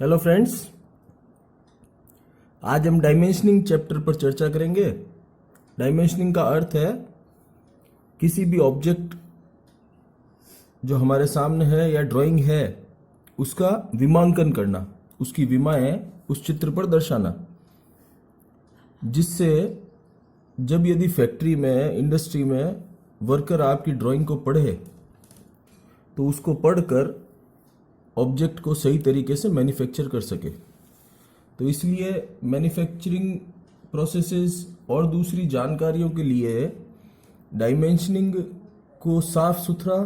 Hello friends, आज हम dimensioning chapter पर चर्चा करेंगे। डायमेंशनिंग का अर्थ है किसी भी ऑब्जेक्ट जो हमारे सामने है या ड्राइंग है उसका विमांकन करना, उसकी विमाएं उस चित्र पर दर्शाना, जिससे जब यदि फैक्ट्री में, इंडस्ट्री में वर्कर आपकी ड्राइंग को पढ़े तो उसको पढ़कर ऑब्जेक्ट को सही तरीके से मैन्युफैक्चर कर सके। तो इसलिए मैन्युफैक्चरिंग प्रोसेसेस और दूसरी जानकारियों के लिए डायमेंशनिंग को साफ सुथरा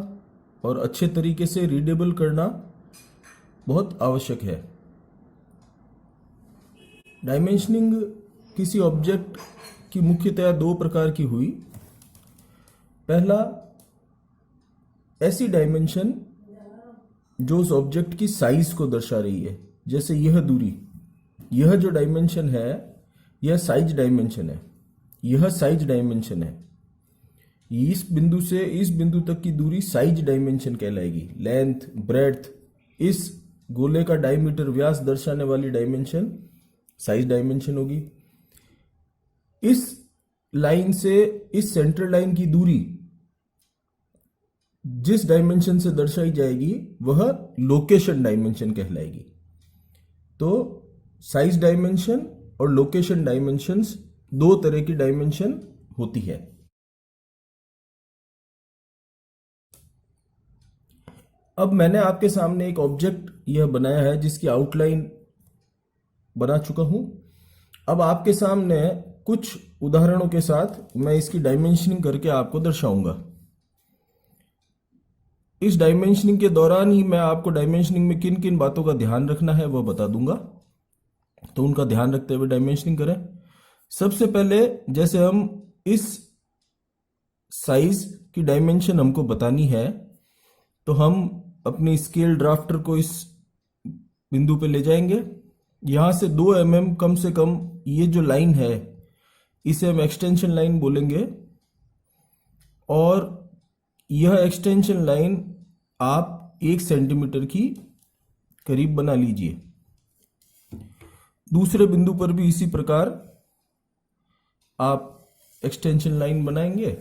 और अच्छे तरीके से रीडेबल करना बहुत आवश्यक है। डायमेंशनिंग किसी ऑब्जेक्ट की मुख्यतया दो प्रकार की हुई। पहला, ऐसी डायमेंशन जो उस ऑब्जेक्ट की साइज को दर्शा रही है, जैसे यह दूरी, यह जो डायमेंशन है यह साइज डायमेंशन है, यह साइज डायमेंशन है। इस बिंदु से इस बिंदु तक की दूरी साइज डायमेंशन कहलाएगी। लेंथ, ब्रेड्थ, इस गोले का डायमीटर, व्यास दर्शाने वाली डायमेंशन साइज डायमेंशन होगी। इस लाइन से इस सेंट्रल लाइन की दूरी जिस डायमेंशन से दर्शाई जाएगी वह लोकेशन डायमेंशन कहलाएगी। तो साइज डायमेंशन और लोकेशन डायमेंशंस दो तरह की डायमेंशन होती है। अब मैंने आपके सामने एक ऑब्जेक्ट यह बनाया है जिसकी आउटलाइन बना चुका हूं। अब आपके सामने कुछ उदाहरणों के साथ मैं इसकी डायमेंशनिंग करके आपको दर्शाऊंगा। इस डायमेंशनिंग के दौरान ही मैं आपको डायमेंशनिंग में किन किन बातों का ध्यान रखना है वह बता दूंगा, तो उनका ध्यान रखते हुए डायमेंशनिंग करें। सबसे पहले, जैसे हम इस साइज की डायमेंशन हमको बतानी है तो हम अपनी स्केल ड्राफ्टर को इस बिंदु पे ले जाएंगे। यहां से 2 mm कम से कम ये जो लाइन है इसे हम एक्सटेंशन लाइन बोलेंगे, और यह एक्सटेंशन लाइन आप 1 सेंटीमीटर की करीब बना लीजिए। दूसरे बिंदु पर भी इसी प्रकार आप एक्सटेंशन लाइन बनाएंगे।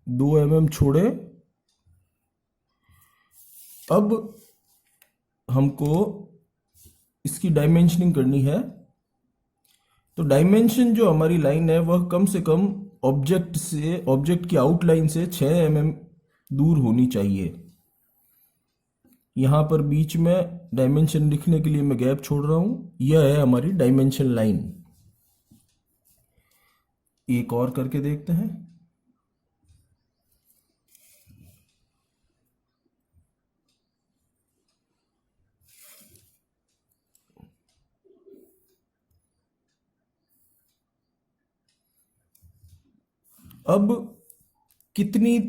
दो mm छोड़े। अब हमको इसकी डायमेंशनिंग करनी है। तो डायमेंशन जो हमारी लाइन है वह कम से कम ऑब्जेक्ट की आउटलाइन से 6 mm दूर होनी चाहिए। यहां पर बीच में डायमेंशन लिखने के लिए मैं गैप छोड़ रहा हूं। यह है हमारी डायमेंशन लाइन। एक और करके देखते हैं। अब कितने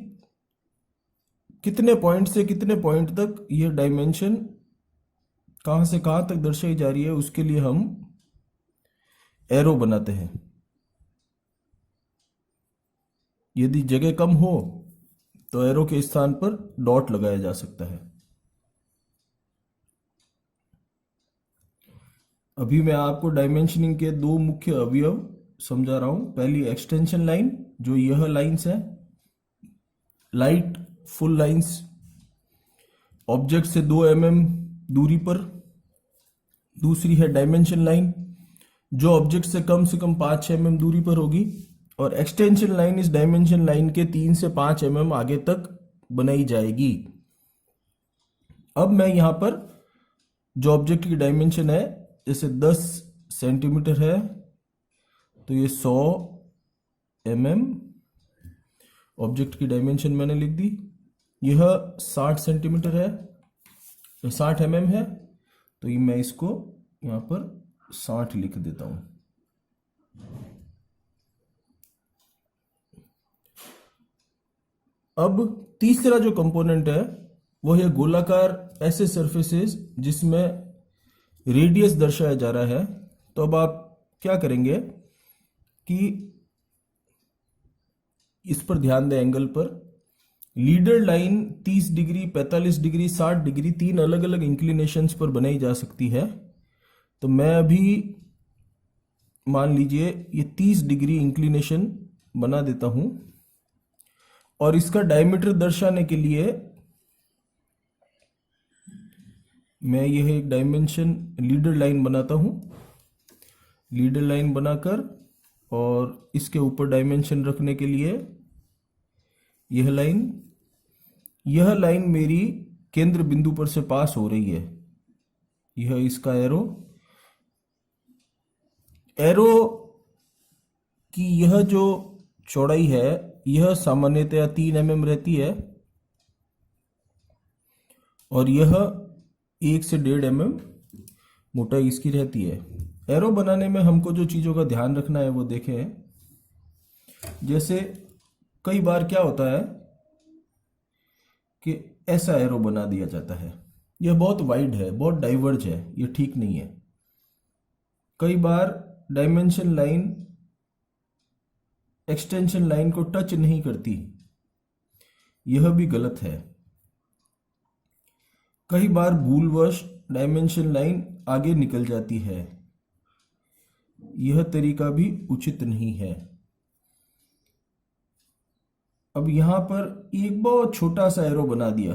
पॉइंट से कितने पॉइंट तक यह डायमेंशन कहां से कहां तक दर्शाई जा रही है उसके लिए हम एरो बनाते हैं। यदि जगह कम हो तो एरो के स्थान पर डॉट लगाया जा सकता है। अभी मैं आपको डायमेंशनिंग के दो मुख्य अवयव समझा रहा हूं। पहली एक्सटेंशन लाइन, जो यह लाइंस है, लाइट फुल लाइंस ऑब्जेक्ट से 2 mm दूरी पर। दूसरी है डायमेंशन लाइन, जो ऑब्जेक्ट से कम 5 mm दूरी पर होगी, और एक्सटेंशन लाइन इस डायमेंशन लाइन के 3 से 5 mm आगे तक बनाई जाएगी। अब मैं यहां पर जो ऑब्जेक्ट की डायमेंशन है, जैसे 10 सेंटीमीटर है तो ये 100 mm ऑब्जेक्ट की डायमेंशन मैंने लिख दी। यह 60 सेंटीमीटर है, 60 mm है, तो ये मैं इसको यहां पर 60 लिख देता हूं। अब तीसरा जो कंपोनेंट है वो है गोलाकार ऐसे सरफेसेस जिसमें रेडियस दर्शाया जा रहा है। तो अब आप क्या करेंगे कि इस पर ध्यान दें, एंगल पर। Leader line 30 degree, 45 degree, 60 degree, 3 अलग अलग इंक्लिनेशंस पर बनाई जा सकती है। तो मैं अभी मान लीजिए ये 30 डिग्री इंक्लिनेशन बना देता हूं और इसका डायमीटर दर्शाने के लिए मैं यह एक डायमेंशन लीडर लाइन बनाता हूं। लीडर लाइन बनाकर और इसके ऊपर डायमेंशन रखने के लिए यह लाइन मेरी केंद्र बिंदु पर से पास हो रही है। यह इसका एरो की यह जो चौड़ाई है यह सामान्यतया 3 mm रहती है और यह 1 से 1.5 mm मोटाई इसकी रहती है। एरो बनाने में हमको जो चीज़ों का ध्यान रखना है वो देखें। जैसे कई बार क्या होता है कि ऐसा एरो बना दिया जाता है, यह बहुत वाइड है, बहुत डाइवर्ज है, यह ठीक नहीं है। कई बार डायमेंशन लाइन एक्सटेंशन लाइन को टच नहीं करती, यह भी गलत है। कई बार भूलवश डायमेंशन लाइन आगे निकल जाती है, यह तरीका भी उचित नहीं है। अब यहां पर एक बहुत छोटा सा एरो बना दिया,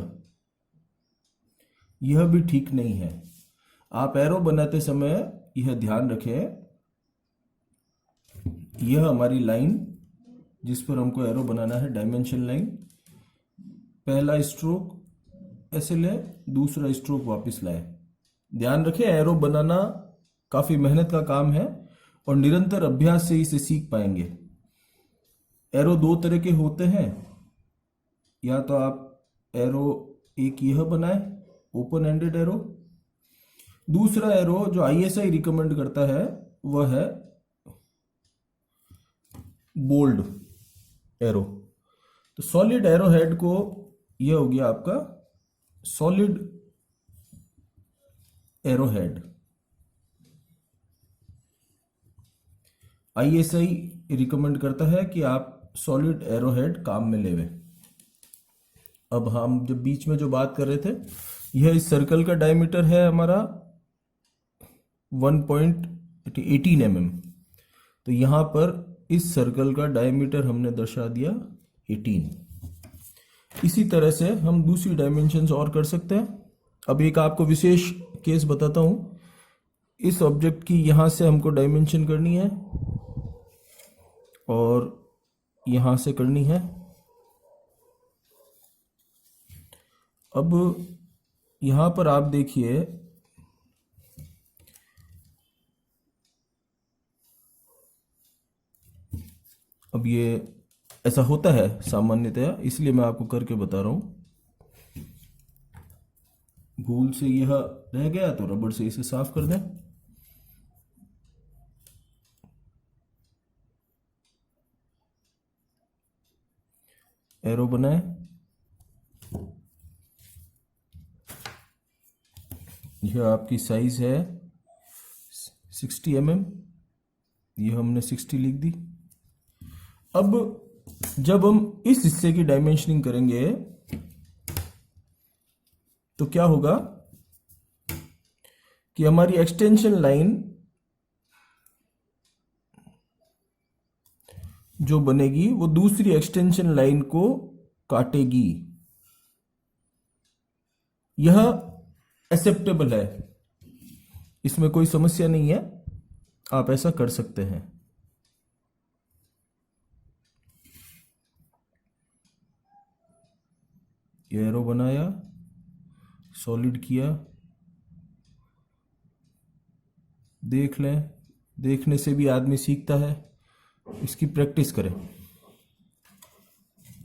यह भी ठीक नहीं है। आप एरो बनाते समय यह ध्यान रखें, यह हमारी लाइन जिस पर हमको एरो बनाना है, डायमेंशन लाइन, पहला स्ट्रोक ऐसे ले, दूसरा स्ट्रोक वापस लाए। ध्यान रखें एरो बनाना काफी मेहनत का काम है और निरंतर अभ्यास से इसे सीख पाएंगे। एरो 2 तरह के होते हैं, या तो आप एरो एक यह बनाए ओपन एंडेड एरो, दूसरा एरो जो ISI रिकमेंड करता है वह है बोल्ड एरो। तो सॉलिड एरो हेड को यह हो गया आपका solid arrow head. ISI recommend करता है कि आप सॉलिड एरो हेड काम में लेवे। अब हम जब बीच में जो बात कर रहे थे, यह इस सर्कल का डायमीटर है हमारा 1.18 mm। तो यहां पर इस सर्कल का डायमीटर हमने दर्शा दिया 18। इसी तरह से हम दूसरी डायमेंशंस और कर सकते हैं। अब एक आपको विशेष केस बताता हूं। इस ऑब्जेक्ट की यहां से हमको डायमेंशन करनी है और यहां से करनी है। अब यहां पर आप देखिए, अब ये ऐसा होता है सामान्यतया, इसलिए मैं आपको करके बता रहा हूं। भूल से यह रह गया तो रबड़ से इसे साफ कर दें। एरो बनाए, यह आपकी साइज है 60 mm, यह हमने 60 लिख दी। अब जब हम इस हिस्से की डायमेंशनिंग करेंगे तो क्या होगा कि हमारी एक्सटेंशन लाइन जो बनेगी वो दूसरी एक्सटेंशन लाइन को काटेगी। यह एक्सेप्टेबल है, इसमें कोई समस्या नहीं है, आप ऐसा कर सकते हैं। ये एरो बनाया, सॉलिड किया, देख लें, देखने से भी आदमी सीखता है, इसकी प्रैक्टिस करें।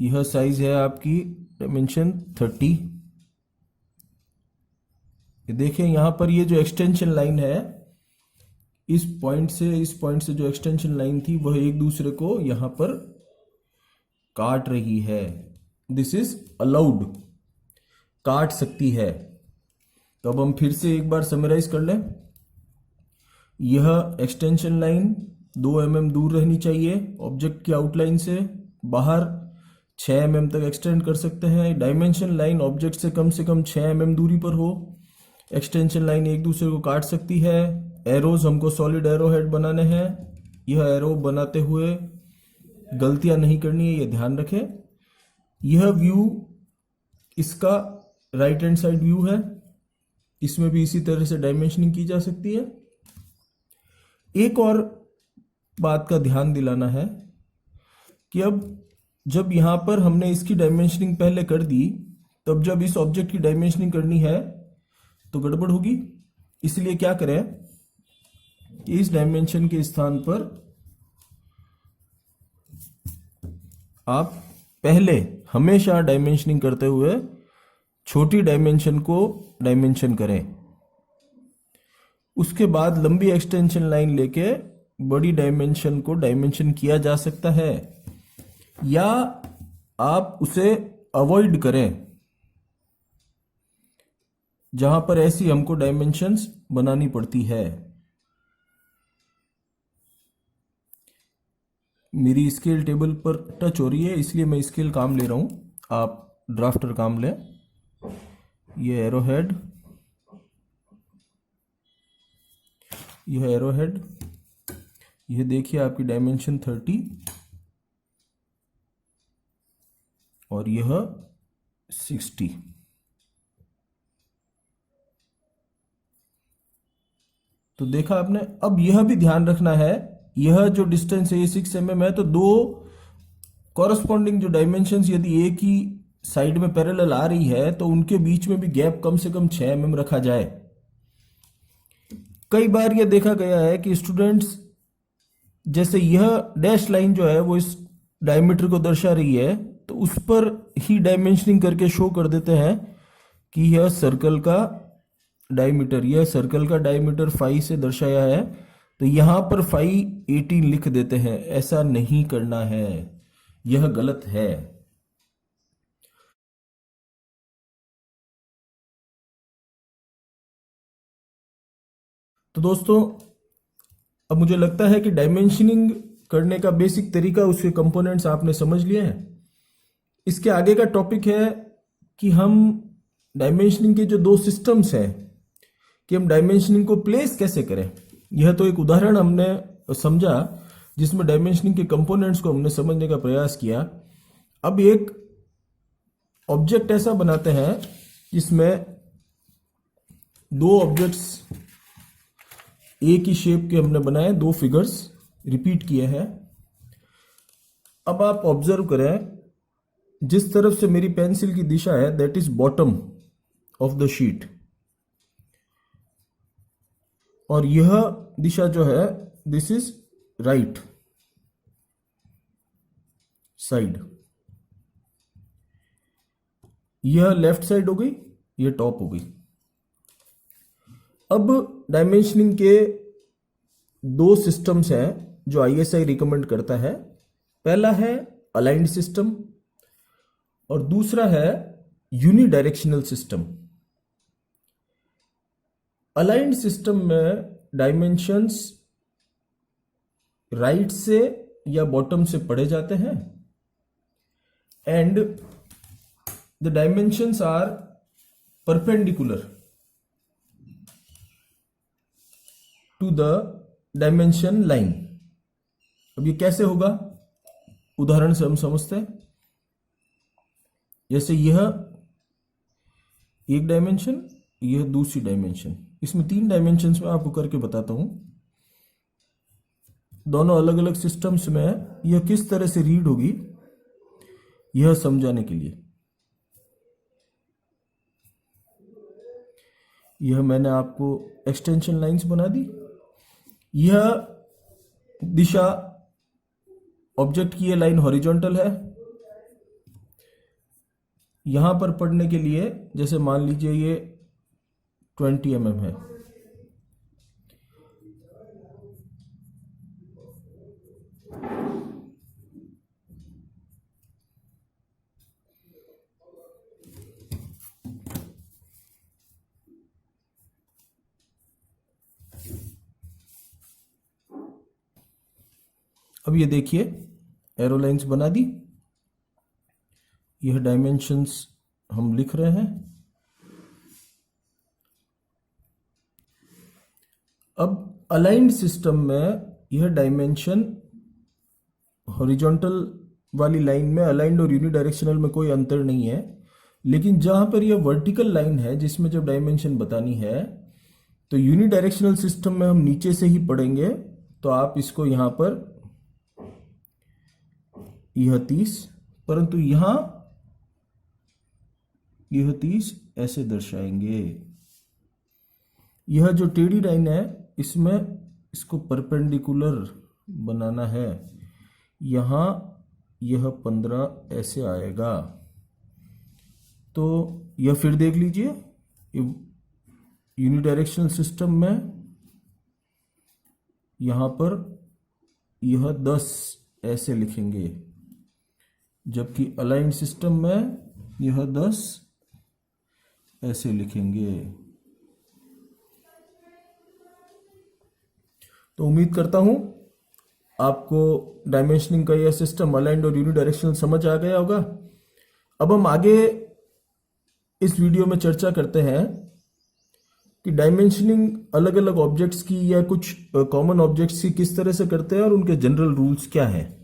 यह साइज है आपकी डायमेंशन 30। ये देखें यहां पर ये जो एक्सटेंशन लाइन है, इस पॉइंट से जो एक्सटेंशन लाइन थी वह एक दूसरे को यहां पर काट रही है। दिस इज अलाउड, काट सकती है। तो अब हम फिर से एक बार समराइज कर लें। यह एक्सटेंशन लाइन 2 mm दूर रहनी चाहिए ऑब्जेक्ट की आउटलाइन से, बाहर 6 mm तक एक्सटेंड कर सकते हैं। डायमेंशन लाइन ऑब्जेक्ट से कम 6 mm दूरी पर हो। एक्सटेंशन लाइन एक दूसरे को काट सकती है। एरोज हमको सॉलिड एरो हेड बनाने हैं। यह एरो बनाते हुए गलतियां नहीं करनी है, ये ध्यान रखें। यह व्यू इसका राइट हैंड साइड व्यू है, इसमें भी इसी तरह से डायमेंशनिंग की जा सकती है। एक और बात का ध्यान दिलाना है कि अब जब यहां पर हमने इसकी डायमेंशनिंग पहले कर दी, तब जब इस ऑब्जेक्ट की डायमेंशनिंग करनी है तो गड़बड़ होगी। इसलिए क्या करें कि इस डायमेंशन के स्थान पर आप पहले हमेशा डायमेंशनिंग करते हुए छोटी डायमेंशन को डायमेंशन करें, उसके बाद लंबी एक्सटेंशन लाइन लेके बड़ी डायमेंशन को डायमेंशन किया जा सकता है, या आप उसे अवॉइड करें जहां पर ऐसी हमको डायमेंशंस बनानी पड़ती है। मेरी स्केल टेबल पर टच हो रही है, इसलिए मैं स्केल काम ले रहा हूं, आप ड्राफ्टर काम लें। ये एरो हेड, यह एरो हेड, यह देखिए आपकी डायमेंशन 30 और यह 60। तो देखा आपने। अब यह भी ध्यान रखना है, यह जो डिस्टेंस है ये 6 mm है, तो दो कॉरस्पॉन्डिंग जो डायमेंशंस यदि एक ही साइड में पैरेलल आ रही है तो उनके बीच में भी गैप कम से कम 6 mm रखा जाए। कई बार यह देखा गया है कि स्टूडेंट्स, जैसे यह डैश लाइन जो है वो इस डायमीटर को दर्शा रही है, तो उस पर ही डायमेंशनिंग करके शो कर देते हैं कि यह सर्कल का डायमीटर, यह सर्कल का डायमीटर 5 से दर्शाया है, तो यहां पर 5/18 लिख देते हैं। ऐसा नहीं करना है, यह गलत है। तो दोस्तों, अब मुझे लगता है कि डायमेंशनिंग करने का बेसिक तरीका, उसके कंपोनेंट्स आपने समझ लिए हैं। इसके आगे का टॉपिक है कि हम डायमेंशनिंग के जो दो सिस्टम्स हैं, कि हम डायमेंशनिंग को प्लेस कैसे करें। यह तो एक उदाहरण हमने समझा जिसमें डायमेंशनिंग के कंपोनेंट्स को हमने समझने का प्रयास किया। अब एक ऑब्जेक्ट ऐसा बनाते हैं जिसमें दो ऑब्जेक्ट्स एक ही शेप के हमने बनाए, दो फिगर्स रिपीट किए हैं। अब आप ऑब्जर्व करें, जिस तरफ से मेरी पेंसिल की दिशा है that is bottom of the sheet, और यह दिशा जो है दिस इज राइट साइड। यह लेफ्ट साइड हो गई, यह टॉप हो गई। अब डायमेंशनिंग के दो सिस्टम्स हैं जो आईएसआई रिकमेंड करता है। पहला है अलाइंड सिस्टम और दूसरा है यूनिडायरेक्शनल सिस्टम। अलाइंड सिस्टम में डायमेंशंस राइट से या बॉटम से पढ़े जाते हैं, and the dimensions are perpendicular to the dimension line. अब ये कैसे होगा, उदाहरण से हम समझते हैं। जैसे यह एक डायमेंशन, यह दूसरी डायमेंशन, इसमें 3 डायमेंशंस में आपको करके बताता हूं। दोनों अलग अलग सिस्टम्स में यह किस तरह से रीड होगी यह समझाने के लिए। यह मैंने आपको एक्सटेंशन लाइंस बना दी। यह दिशा ऑब्जेक्ट की, यह लाइन हॉरिजॉन्टल है। यहां पर पढ़ने के लिए जैसे मान लीजिए ये 20 mm है, अब ये देखिए एरो लाइंस बना दी। यह डायमेंशंस हम लिख रहे हैं। अब अलाइंड सिस्टम में यह डायमेंशन हॉरिजॉन्टल वाली लाइन में अलाइंड और यूनिडायरेक्शनल में कोई अंतर नहीं है, लेकिन जहां पर यह वर्टिकल लाइन है जिसमें जब डायमेंशन बतानी है तो यूनिडायरेक्शनल सिस्टम में हम नीचे से ही पढ़ेंगे। तो आप इसको यहां पर यह 30, परंतु यहां यह 30 ऐसे दर्शाएंगे। यह जो टेढ़ी लाइन है इसमें इसको परपेंडिकुलर बनाना है। यहां यह 15 ऐसे आएगा। तो यह फिर देख लीजिए, यूनिडायरेक्शनल सिस्टम में यहां पर यह 10 ऐसे लिखेंगे, जबकि अलाइंड सिस्टम में यह 10 ऐसे लिखेंगे। तो उम्मीद करता हूं आपको डायमेंशनिंग का यह सिस्टम अलाइंड और यूनिडायरेक्शनल समझ आ गया होगा। अब हम आगे इस वीडियो में चर्चा करते हैं कि डायमेंशनिंग अलग अलग ऑब्जेक्ट्स की या कुछ कॉमन ऑब्जेक्ट्स की किस तरह से करते हैं और उनके जनरल रूल्स क्या हैं।